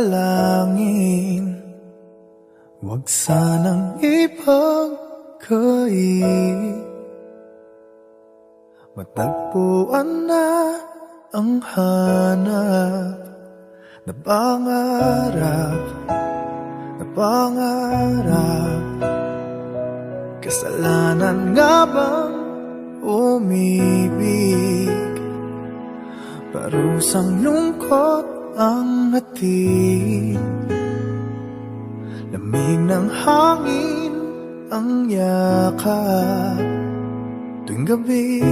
dalangin, huwag sanang ipagkait. Matagpuan na ang hanap na pangarap, na pangarap. Kasalanan nga bang umibig? Parusang lungkot ang hatid, lamig ng hangin ang yakap. Tuwing gabi,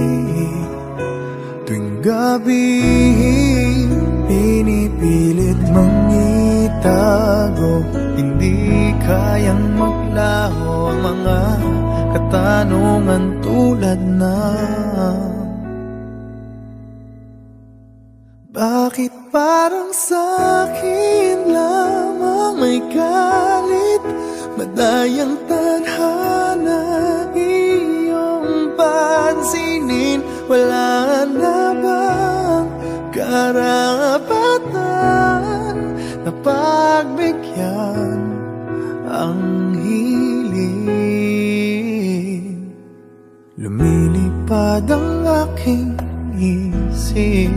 tuwing gabi, pinipilit mang itago. Hindi kayang maglaho ang mga katanungan tulad ng bakit parang sa'kin lamang may galit, madayang tadhana iyong pansinin? Wala na bang karapatan na pagbigyan ang hiling? Lumilipad ang aking isip,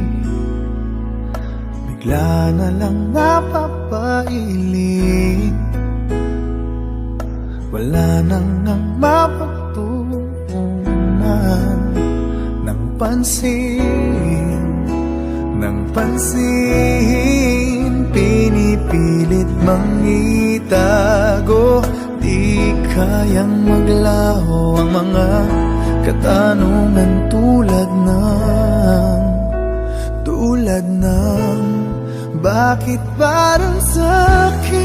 bigla na lang napapailing. Wala nang nang mapagtuunan ng pansin, ng pansin. Pinipilit mang itago, di kayang maglaho ang mga katanungan tulad ng bakit parang sa'kin